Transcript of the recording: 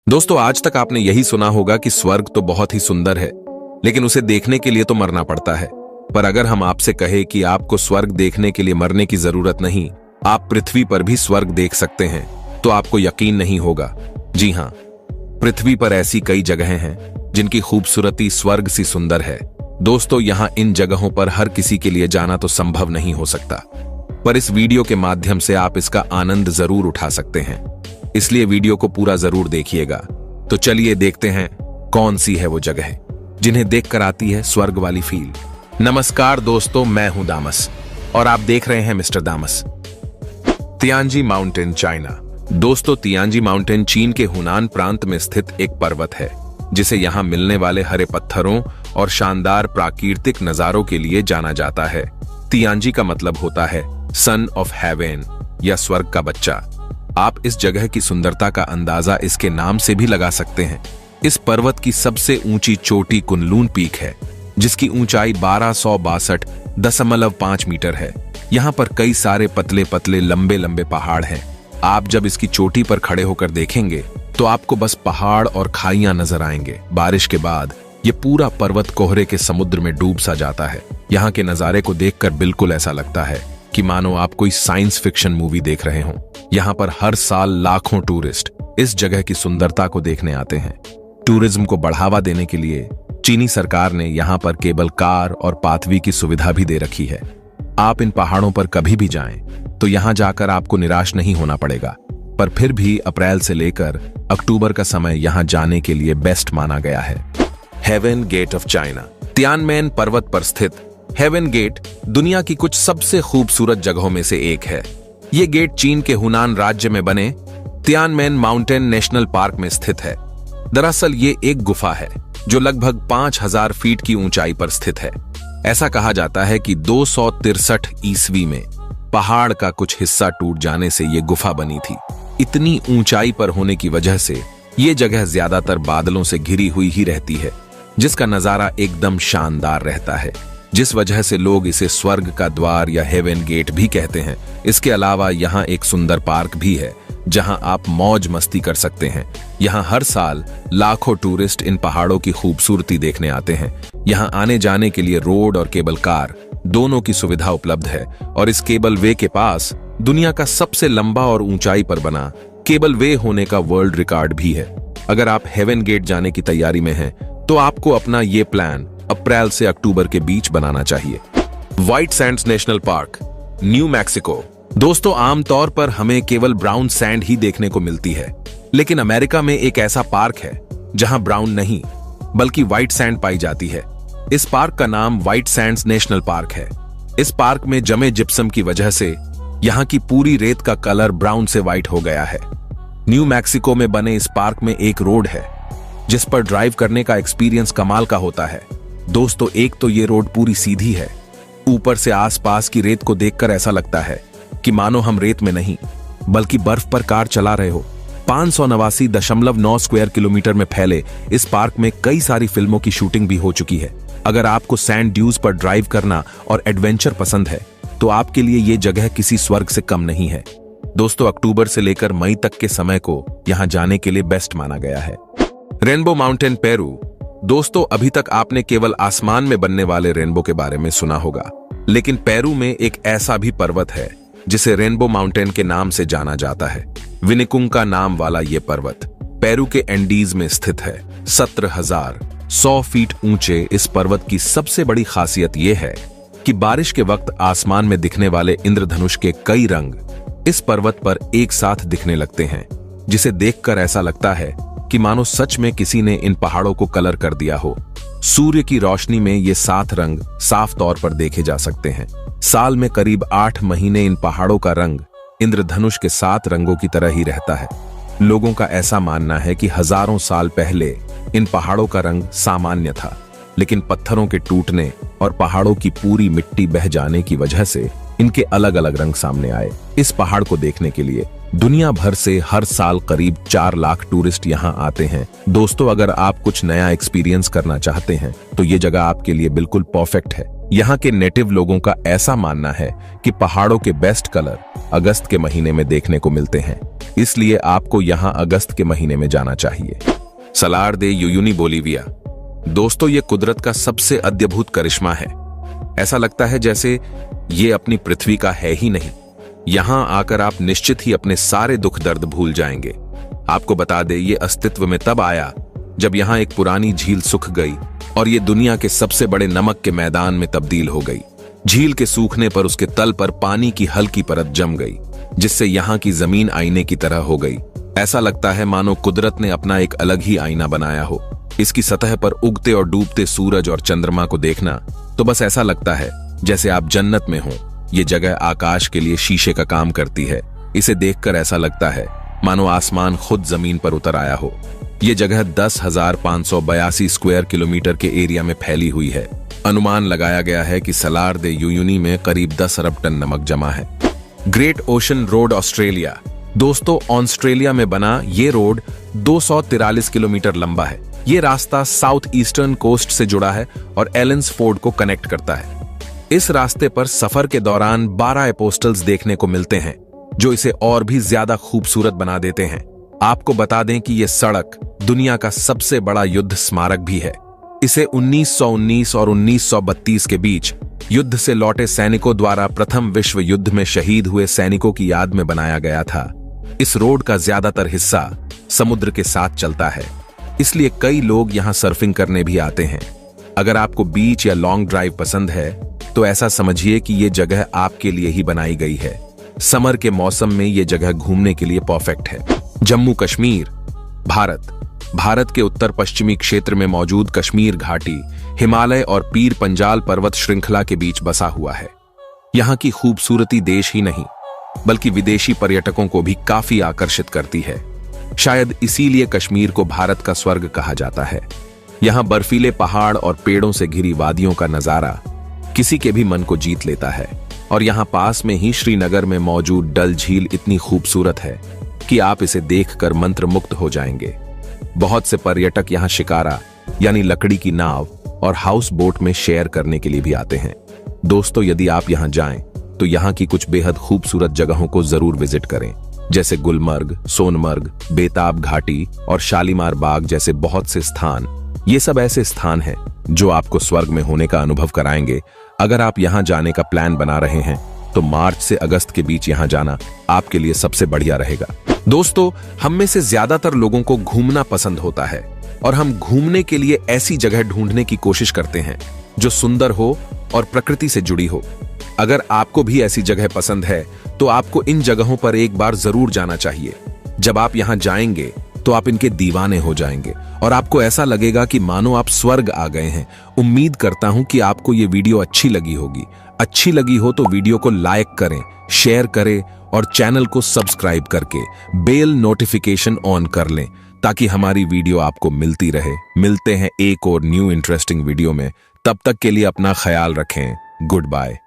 दोस्तों, आज तक आपने यही सुना होगा कि स्वर्ग तो बहुत ही सुंदर है, लेकिन उसे देखने के लिए तो मरना पड़ता है। पर अगर हम आपसे कहें कि आपको स्वर्ग देखने के लिए मरने की जरूरत नहीं, आप पृथ्वी पर भी स्वर्ग देख सकते हैं, तो आपको यकीन नहीं होगा। जी हां, पृथ्वी पर ऐसी कई जगहें हैं जिनकी खूबसूरती स्वर्ग सी सुंदर है। दोस्तों, यहां इन जगहों पर हर किसी के लिए जाना तो संभव नहीं हो सकता, पर इस वीडियो के माध्यम से आप इसका आनंद जरूर उठा सकते हैं। इसलिए वीडियो को पूरा जरूर देखिएगा। तो चलिए देखते हैं कौन सी है वो जगह जिन्हें देखकर आती है स्वर्ग वाली फील। नमस्कार दोस्तों, मैं हूं दामस और आप देख रहे हैं मिस्टर दामस। Tianzi mountain, China. दोस्तों, तियानजी माउंटेन चीन के हुनान प्रांत में स्थित एक पर्वत है, जिसे यहां मिलने वाले हरे पत्थरों और शानदार प्राकृतिक नजारों के लिए जाना जाता है। तियानजी का मतलब होता है सन ऑफ हेवन या स्वर्ग का बच्चा। आप इस जगह की सुंदरता का अंदाजा इसके नाम से भी लगा सकते हैं। इस पर्वत की सबसे ऊंची चोटी कुनलून पीक है, जिसकी ऊंचाई 1262.5 मीटर है। यहाँ पर कई सारे पतले पतले लंबे लंबे पहाड़ हैं। आप जब इसकी चोटी पर खड़े होकर देखेंगे तो आपको बस पहाड़ और खाइयां नजर आएंगे। बारिश के बाद ये पूरा पर्वत कोहरे के समुद्र में डूब सा जाता है। यहाँ के नजारे को देखकर बिल्कुल ऐसा लगता है कि मानो आप कोई साइंस फिक्शन मूवी देख रहे हों। यहाँ पर हर साल लाखों टूरिस्ट इस जगह की सुंदरता को देखने आते हैं। टूरिज्म को बढ़ावा देने के लिए चीनी सरकार ने यहाँ पर केबल कार और पाथवे की सुविधा भी दे रखी है। आप इन पहाड़ों पर कभी भी जाएं तो यहाँ जाकर आपको निराश नहीं होना पड़ेगा। पर फिर भी अप्रैल से लेकर अक्टूबर का समय यहाँ जाने के लिए बेस्ट माना गया है। Heaven gate of China. Tianmen पर्वत पर स्थित हेवन गेट दुनिया की कुछ सबसे खूबसूरत जगहों में से एक है। ये गेट चीन के हुनान राज्य में बने तियानमेन माउंटेन नेशनल पार्क में स्थित है। दरअसल ये एक गुफा है जो लगभग 5000 फीट की ऊंचाई पर स्थित है। ऐसा कहा जाता है कि 263 ईस्वी में पहाड़ का कुछ हिस्सा टूट जाने से ये गुफा बनी थी। इतनी ऊंचाई पर होने की वजह से ये जगह ज्यादातर बादलों से घिरी हुई ही रहती है, जिसका नजारा एकदम शानदार रहता है, जिस वजह से लोग इसे स्वर्ग का द्वार या हेवन गेट भी कहते हैं। इसके अलावा यहाँ एक सुंदर पार्क भी है जहाँ आप मौज मस्ती कर सकते हैं। यहाँ हर साल लाखों टूरिस्ट इन पहाड़ों की खूबसूरती देखने आते हैं। यहाँ आने जाने के लिए रोड और केबल कार दोनों की सुविधा उपलब्ध है और इस केबल वे के पास दुनिया का सबसे लंबा और ऊंचाई पर बना केबल वे होने का वर्ल्ड रिकॉर्ड भी है। अगर आप हेवन गेट जाने की तैयारी में हैं, तो आपको अपना ये प्लान अप्रैल से अक्टूबर के बीच बनाना चाहिए। White Sands national park, new Mexico. दोस्तों, आमतौर पर हमें केवल ब्राउन सैंड ही देखने को मिलती है, लेकिन अमेरिका में एक ऐसा पार्क है जहां ब्राउन नहीं बल्कि व्हाइट सैंड पाई जाती है। इस पार्क का नाम व्हाइट सैंड्स नेशनल पार्क है। इस पार्क में जमे जिप्सम की वजह से यहाँ की पूरी रेत का कलर ब्राउन से व्हाइट हो गया है। न्यू मैक्सिको में बने इस पार्क में एक रोड है जिस पर ड्राइव करने का एक्सपीरियंस कमाल का होता है। दोस्तों, एक तो ये रोड पूरी सीधी है, ऊपर से आसपास की रेत को देखकर ऐसा लगता है कि मानो हम रेत में नहीं बल्कि बर्फ पर कार चला रहे हो। 589.9 स्क्वायर किलोमीटर में फैले इस पार्क में कई सारी फिल्मों की शूटिंग भी हो चुकी है। अगर आपको सैंड ड्यूज पर ड्राइव करना और एडवेंचर पसंद है तो आपके लिए ये जगह किसी स्वर्ग से कम नहीं है। दोस्तों, अक्टूबर से लेकर मई तक के समय को यहाँ जाने के लिए बेस्ट माना गया है। Rainbow mountain, Peru. दोस्तों, अभी तक आपने केवल आसमान में बनने वाले रेनबो के बारे में सुना होगा, लेकिन पेरू में एक ऐसा भी पर्वत है जिसे रेनबो माउंटेन के नाम से जाना जाता है। विनिकुंका नाम वाला ये पर्वत पेरू के एंडीज में स्थित है। 17,100 फीट ऊंचे इस पर्वत की सबसे बड़ी खासियत यह है कि बारिश के वक्त आसमान में दिखने वाले इंद्रधनुष के कई रंग इस पर्वत पर एक साथ दिखने लगते हैं, जिसे देखकर ऐसा लगता है कि मानो सच में किसी ने इन पहाड़ों को कलर कर दिया हो। सूर्य की रोशनी में ये 7 रंग साफ तौर पर देखे जा सकते हैं। साल में करीब 8 महीने इन पहाड़ों का रंग इंद्रधनुष के 7 रंगों की तरह ही रहता है। लोगों का ऐसा मानना है कि हजारों साल पहले इन पहाड़ों का रंग सामान्य था, लेकिन पत्थरों के टूटने और पहाड़ों की पूरी मिट्टी बह जाने की वजह से इनके अलग अलग रंग सामने आए। इस पहाड़ को देखने के लिए दुनिया भर से हर साल करीब 4 लाख टूरिस्ट यहाँ आते हैं। दोस्तों, अगर आप कुछ नया एक्सपीरियंस करना चाहते हैं तो ये जगह आपके लिए बिल्कुल परफेक्ट है। यहाँ के नेटिव लोगों का ऐसा मानना है कि पहाड़ों के बेस्ट कलर अगस्त के महीने में देखने को मिलते हैं, इसलिए आपको यहां अगस्त के महीने में जाना चाहिए। सलार दे युयुनी बोलिविया। दोस्तों, ये कुदरत का सबसे अद्भुत करिश्मा है। ऐसा लगता है जैसे ये अपनी पृथ्वी का है ही नहीं। यहां आकर आप निश्चित ही अपने सारे दुख दर्द भूल जाएंगे। आपको बता दे, ये अस्तित्व में तब आया जब यहां एक पुरानी झील सूख गई और ये दुनिया के सबसे बड़े नमक के मैदान में तब्दील हो गई। झील के सूखने पर उसके तल पर पानी की हल्की परत जम गई, जिससे यहाँ की जमीन आईने की तरह हो गई। ऐसा लगता है मानो कुदरत ने अपना एक अलग ही आईना बनाया हो। इसकी सतह पर उगते और डूबते सूरज और चंद्रमा को देखना तो बस ऐसा लगता है जैसे आप जन्नत में हो। ये जगह आकाश के लिए शीशे का काम करती है। इसे देखकर ऐसा लगता है मानो आसमान खुद जमीन पर उतर आया हो। ये जगह 10,582 स्क्वायर किलोमीटर के एरिया में फैली हुई है। अनुमान लगाया गया है कि सलार दे युयुनी में करीब 10 अरब टन नमक जमा है। Great ocean road Australia. दोस्तों, ऑस्ट्रेलिया में बना ये रोड 243 किलोमीटर लंबा है। ये रास्ता साउथ ईस्टर्न कोस्ट से जुड़ा है और एलेंस फोर्ड को कनेक्ट करता है। इस रास्ते पर सफर के दौरान 12 एपोस्टल्स देखने को मिलते हैं, जो इसे और भी ज्यादा खूबसूरत बना देते हैं। आपको बता दें कि यह सड़क दुनिया का सबसे बड़ा युद्ध स्मारक भी है। इसे 1919 और 1932 के बीच युद्ध से लौटे सैनिकों द्वारा प्रथम विश्व युद्ध में शहीद हुए सैनिकों की याद में बनाया गया था। इस रोड का ज्यादातर हिस्सा समुद्र के साथ चलता है, इसलिए कई लोग यहां सर्फिंग करने भी आते हैं। अगर आपको बीच या लॉन्ग ड्राइव पसंद है तो ऐसा समझिए कि यह जगह आपके लिए ही बनाई गई है। समर के मौसम में यह जगह घूमने के लिए परफेक्ट है। जम्मू कश्मीर, भारत के उत्तर पश्चिमी क्षेत्र में मौजूद कश्मीर घाटी हिमालय और पीर पंजाल पर्वत श्रृंखला के बीच बसा हुआ है। यहाँ की खूबसूरती देश ही नहीं बल्कि विदेशी पर्यटकों को भी काफी आकर्षित करती है। शायद इसीलिए कश्मीर को भारत का स्वर्ग कहा जाता है। यहाँ बर्फीले पहाड़ और पेड़ों से घिरी वादियों का नजारा किसी के भी मन को जीत लेता है। और यहाँ पास में ही श्रीनगर में मौजूद डल झील इतनी खूबसूरत है कि आप इसे देखकर मंत्रमुग्ध हो जाएंगे। बहुत से पर्यटक यहाँ शिकारा यानी लकड़ी की नाव और हाउस बोट में शेयर करने के लिए भी आते हैं। दोस्तों, यदि आप यहाँ जाएं तो यहाँ की कुछ बेहद खूबसूरत जगहों को जरूर विजिट करें, जैसे गुलमर्ग, सोनमर्ग, बेताब घाटी और शालीमार बाग जैसे बहुत से स्थान। ये सब ऐसे स्थान हैं जो आपको स्वर्ग में होने का अनुभव कराएंगे। अगर आप यहाँ जाने का प्लान बना रहे हैं तो मार्च से अगस्त के बीच यहाँ जाना आपके लिए सबसे बढ़िया रहेगा। दोस्तों, हम में से ज्यादातर लोगों को घूमना पसंद होता है और हम घूमने के लिए ऐसी जगह ढूंढने की कोशिश करते हैं जो सुंदर हो और प्रकृति से जुड़ी हो। अगर आपको भी ऐसी जगह पसंद है तो आपको इन जगहों पर एक बार जरूर जाना चाहिए। जब आप यहाँ जाएंगे तो आप इनके दीवाने हो जाएंगे और आपको ऐसा लगेगा कि मानो आप स्वर्ग आ गए हैं। उम्मीद करता हूं कि आपको ये वीडियो अच्छी लगी होगी। अच्छी लगी हो तो वीडियो को लाइक करें, शेयर करें और चैनल को सब्सक्राइब करके बेल नोटिफिकेशन ऑन कर लें ताकि हमारी वीडियो आपको मिलती रहे। मिलते हैं एक और न्यू इंटरेस्टिंग वीडियो में। तब तक के लिए अपना ख्याल रखें। Good bye.